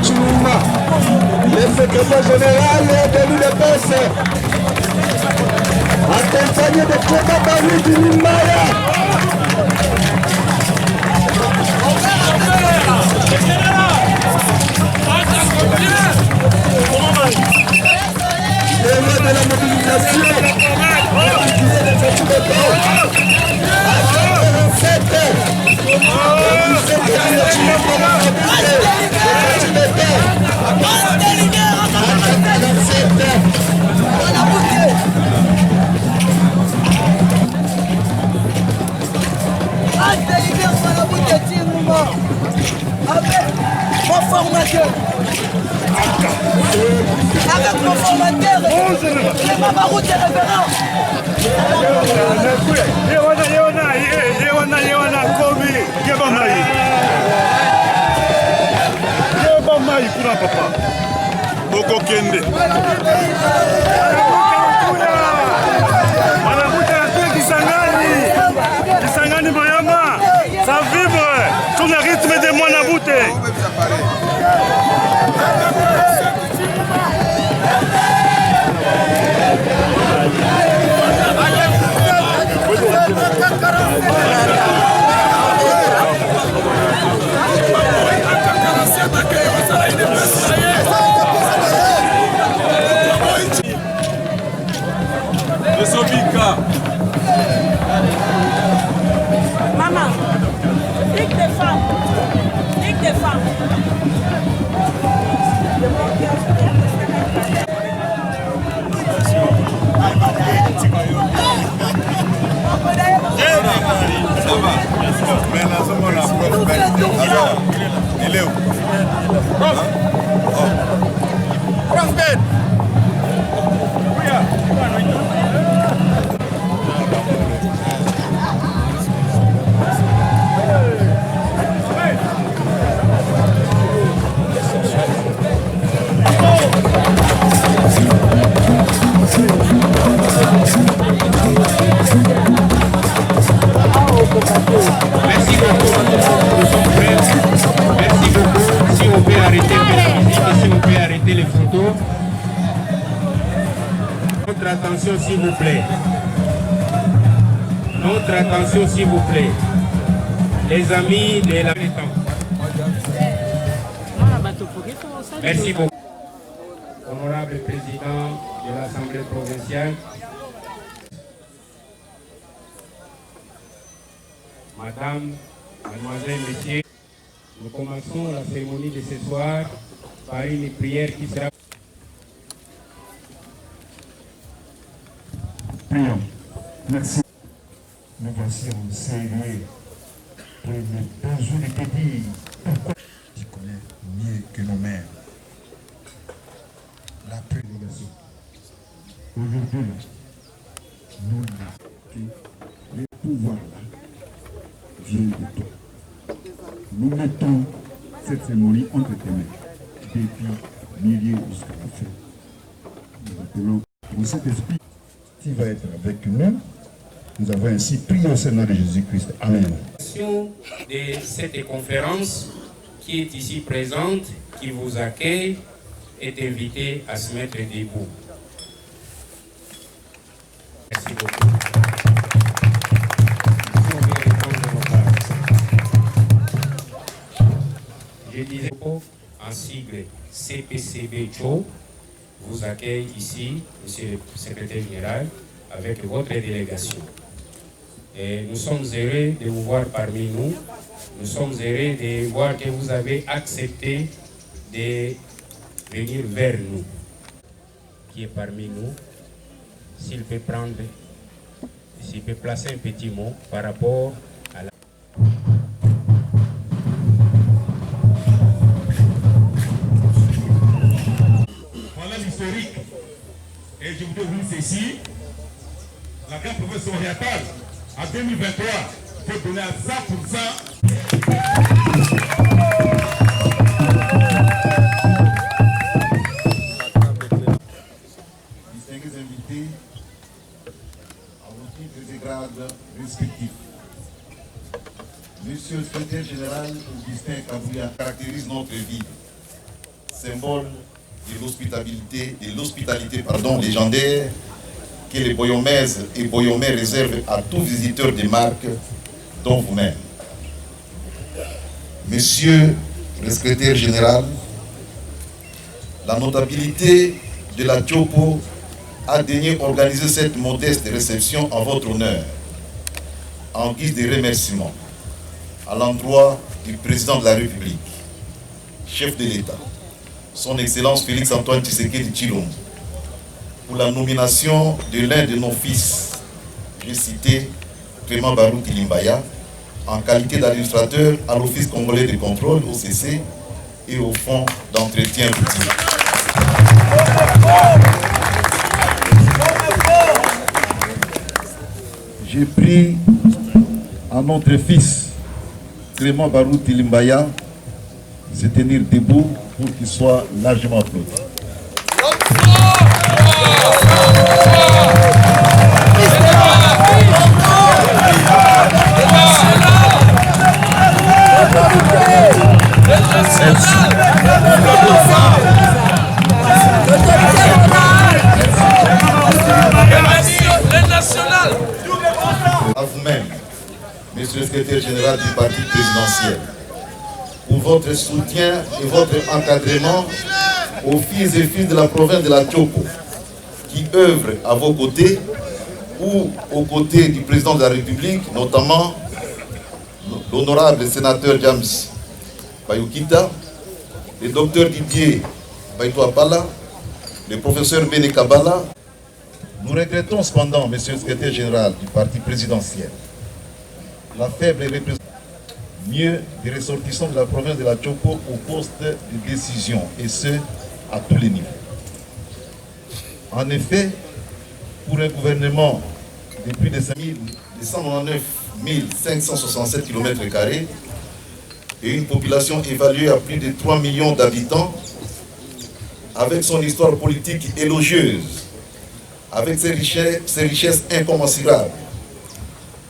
Chiluma, le secrétaire général de l'UDPS, accompagné de Koba Baru Dimaya. Le roi de la mobilisation, avec mon formateur, le Mamaroute est révérend. Ça vibre sur le rythme de Mwanabouté. Maman, Ligue des femmes. Ligue des femmes. Ça va. Mais là, c'est mon prof Ben. Alors, il est où? Prof Ben. Merci beaucoup. Nous sommes prêts. Merci beaucoup. Si on peut arrêter les musiques et si on peut arrêter les photos. Notre attention s'il vous plaît. Notre attention s'il vous plaît. Les amis de la Merci beaucoup. Honorable président de l'Assemblée provinciale. Madame, mademoiselle, messieurs, nous commençons la cérémonie de ce soir par une prière qui sera... Prions. Merci. Nous voici en Seigneur pour le besoin de te dire pourquoi tu connais mieux que nos mères. La prédélégation. Aujourd'hui, nous le pouvoir là vient de toi. Nous mettons cette cérémonie entre tes mains, depuis milieu jusqu'à la fin. Nous appelons pour cet esprit qui va être avec nous. Nous avons ainsi prié au Seigneur de Jésus-Christ. Amen. De cette conférence qui est ici présente, qui vous accueille, est invitée à se mettre debout. Merci beaucoup. Je disais en sigle CPCB Cho vous accueille ici, monsieur le secrétaire général, avec votre délégation. Et nous sommes heureux de vous voir parmi nous. Nous sommes heureux de voir que vous avez accepté de venir vers nous. Qui est parmi nous, s'il peut prendre, s'il peut placer un petit mot par rapport à la... Voilà l'historique. Et je voudrais vous dire ceci. La grande profession orientale, en 2023, il faut donner à 100%. Distingués invités à vos titres et grades respectifs. Monsieur le secrétaire général Augustin Kabouya caractérise notre vie. symbole de l'hospitalité légendaire que les Boyomaises et Boyomais réservent à tout visiteur des marques, dont vous-même. Monsieur le secrétaire général, la notabilité de la Tchopo a daigné organiser cette modeste réception en votre honneur, en guise de remerciement à l'endroit du président de la République, chef de l'État, son Excellence Félix-Antoine Tshisekedi Tshilombo, pour la nomination de l'un de nos fils, j'ai cité Clément Barou Tilimbaya, en qualité d'administrateur à l'Office congolais de contrôle, OCC, et au Fonds d'entretien routier. J'ai pris à notre fils, Clément Barou Tilimbaya, de se tenir debout pour qu'il soit largement applaudi. À vous-même, Monsieur le secrétaire général du parti présidentiel, pour votre soutien et votre encadrement aux filles et fils de la province de la Tchopo, qui œuvrent à vos côtés ou aux côtés du président de la République, notamment l'honorable sénateur James Bayukita, le docteur Didier Baïtouapala, le professeur Bene Kabala. Nous regrettons cependant, monsieur le secrétaire général du parti présidentiel, la faible représentation mieux des ressortissants de la province de la Tchopo au poste de décision, et ce, à tous les niveaux. En effet, pour un gouvernement de plus de 199 567 km² et une population évaluée à plus de 3 millions d'habitants, avec son histoire politique élogieuse, avec ses richesses incommensurables,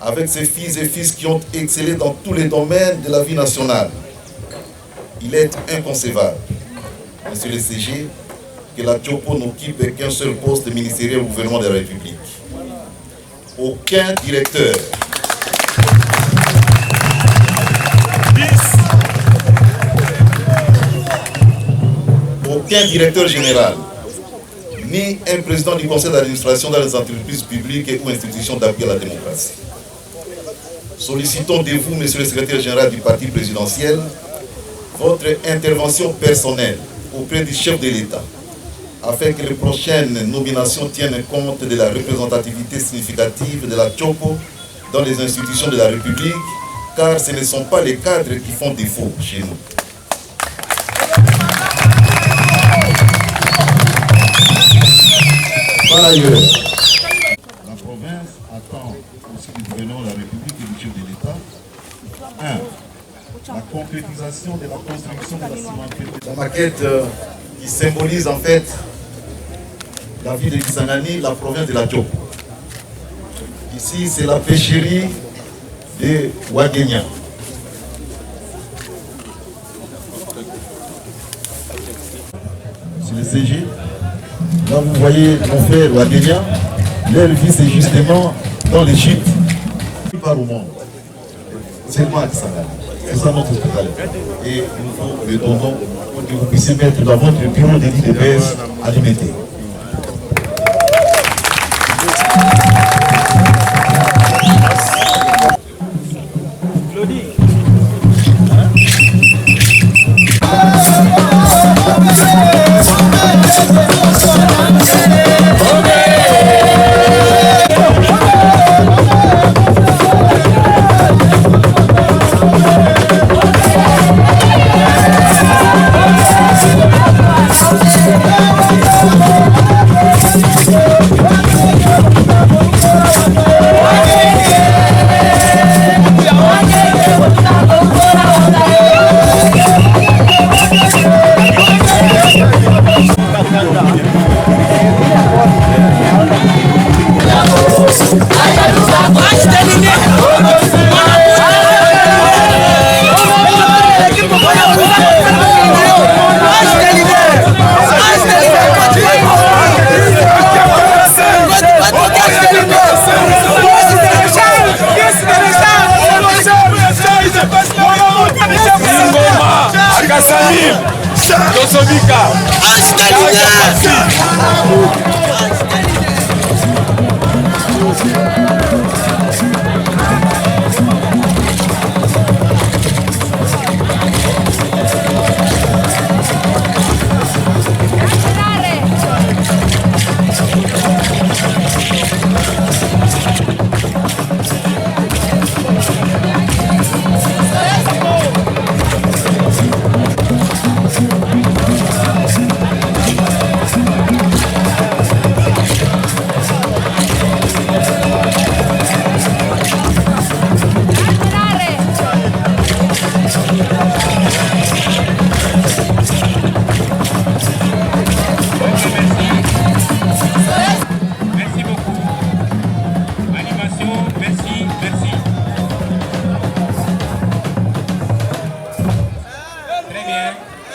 avec ses filles et fils qui ont excellé dans tous les domaines de la vie nationale, il est inconcevable, monsieur le CG, que la Tchopo n'occupe qu'un seul poste ministériel au gouvernement de la République. Aucun directeur, aucun directeur général, ni un président du conseil d'administration dans les entreprises publiques ou institutions d'appui à la démocratie. Sollicitons de vous, monsieur le secrétaire général du parti présidentiel, votre intervention personnelle auprès du chef de l'État, afin que les prochaines nominations tiennent compte de la représentativité significative de la Tchopo dans les institutions de la République, car ce ne sont pas les cadres qui font défaut chez nous. Par ailleurs, la province attend aussi du gouvernement de la République et du chef de l'État 1. La concrétisation de la construction de la cimenterie. La maquette qui symbolise en fait la ville de Kisangani, la province de la Tchopo. Ici, c'est la pêcherie de Ouadénia. C'est le CG. Là, vous voyez mon frère Ouadénia. Leur vie, c'est justement dans l'Égypte. Par au monde. Seulement à Kisangani. C'est ça notre hospitalité. Et nous vous le donnons pour que vous puissiez mettre dans votre bureau de lit de baisse alimenté. Claudie.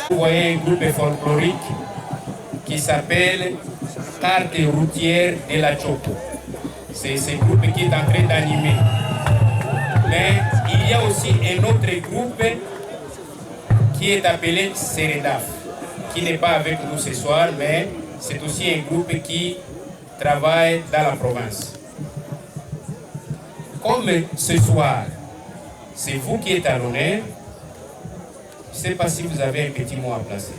Vous voyez un groupe folklorique qui s'appelle Carte routière de la Chopo. C'est ce groupe qui est en train d'animer. Mais il y a aussi un autre groupe qui est appelé Seredaf, qui n'est pas avec nous ce soir, mais c'est aussi un groupe qui travaille dans la province. Comme ce soir, c'est vous qui êtes à l'honneur, je ne sais pas si vous avez un petit mot à placer.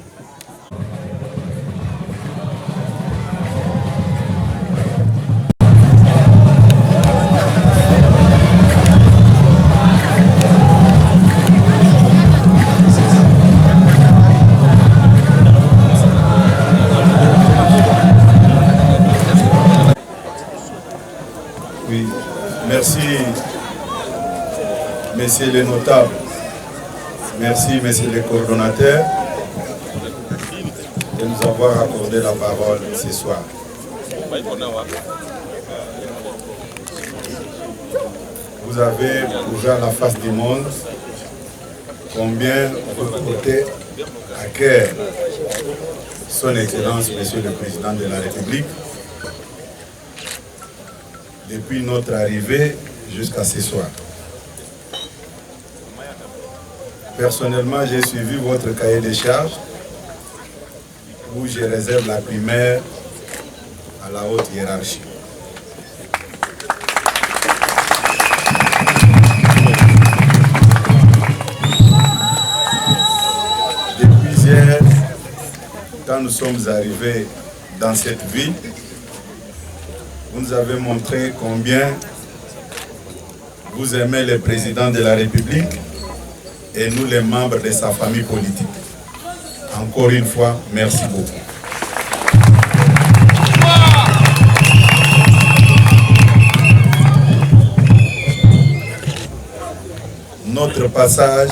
Oui, merci, messieurs les notables. Merci, messieurs les coordonnateurs, de nous avoir accordé la parole ce soir. Vous avez prouvé à la face du monde combien vous portez à cœur son Excellence, Monsieur le Président de la République, depuis notre arrivée jusqu'à ce soir. Personnellement, j'ai suivi votre cahier de charges où je réserve la primaire à la haute hiérarchie. Depuis hier, quand nous sommes arrivés dans cette ville, vous nous avez montré combien vous aimez le président de la République et nous les membres de sa famille politique. Encore une fois, merci beaucoup. Notre passage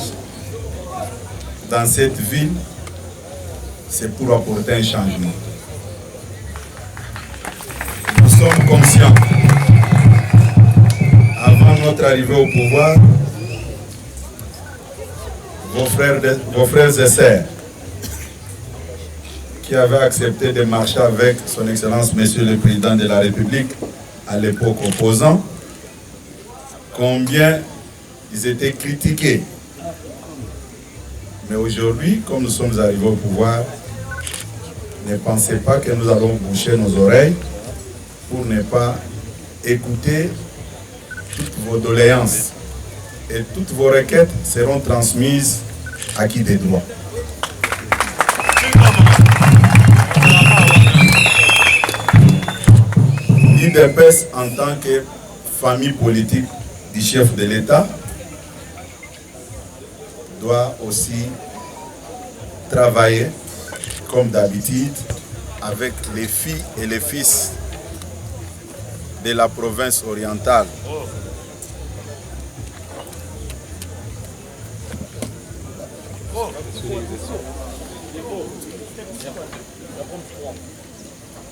dans cette ville, c'est pour apporter un changement. Nous sommes conscients, avant notre arrivée au pouvoir, vos frères et sœurs qui avaient accepté de marcher avec son Excellence Monsieur le Président de la République à l'époque opposant, combien ils étaient critiqués. Mais aujourd'hui, comme nous sommes arrivés au pouvoir, ne pensez pas que nous allons boucher nos oreilles pour ne pas écouter toutes vos doléances. Et toutes vos requêtes seront transmises à qui des droits. L'IDPS, en tant que famille politique du chef de l'État, doit aussi travailler, comme d'habitude, avec les filles et les fils de la province orientale.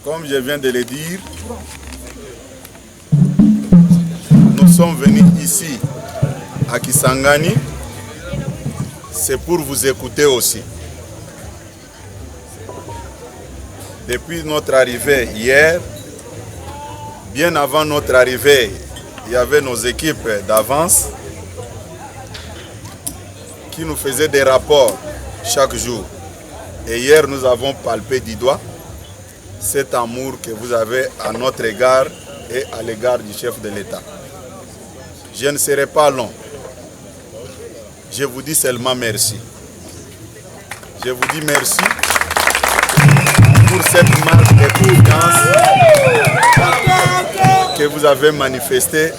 Comme je viens de le dire, nous sommes venus ici à Kisangani, c'est pour vous écouter aussi. Depuis notre arrivée hier, bien avant notre arrivée, il y avait nos équipes d'avance qui nous faisaient des rapports chaque jour. Et hier, nous avons palpé du doigt cet amour que vous avez à notre égard et à l'égard du chef de l'État. Je ne serai pas long. Je vous dis seulement merci. Je vous dis merci pour cette marque de confiance que vous avez manifestée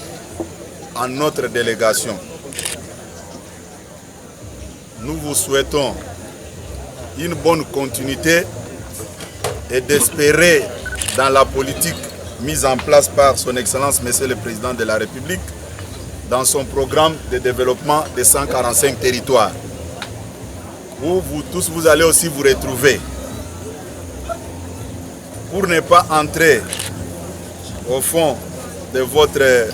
en notre délégation. Nous vous souhaitons une bonne continuité et d'espérer dans la politique mise en place par son Excellence Monsieur le Président de la République dans son programme de développement de 145 territoires où vous tous vous allez aussi vous retrouver. Pour ne pas entrer au fond de votre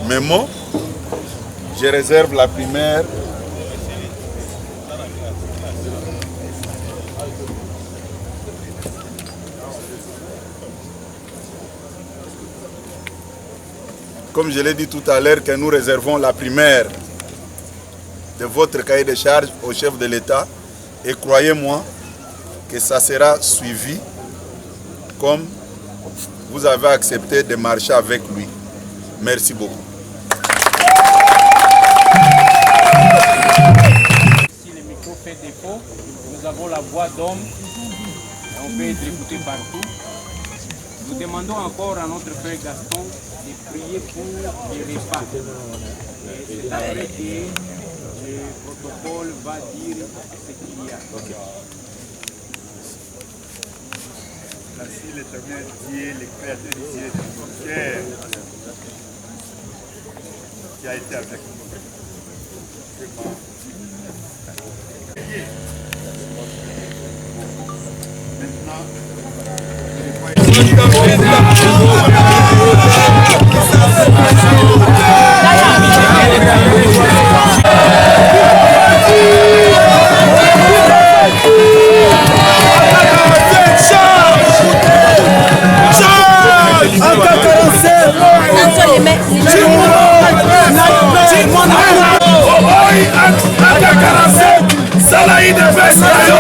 mémo, je réserve la primaire comme je l'ai dit tout à l'heure, que nous réservons la primaire de votre cahier de charges au chef de l'État. Et croyez-moi que ça sera suivi comme vous avez accepté de marcher avec lui. Merci beaucoup. Si le micro fait défaut, nous avons la voix d'homme et on peut être écouté partout. Nous demandons encore à notre frère Gaston de prier pour les repas. C'est après que le protocole va dire ce qu'il y a. Ainsi l'Éternel Dieu, le Créateur du ciel et de notre cœur, qui a été avec nous. Salahi de Bessayo,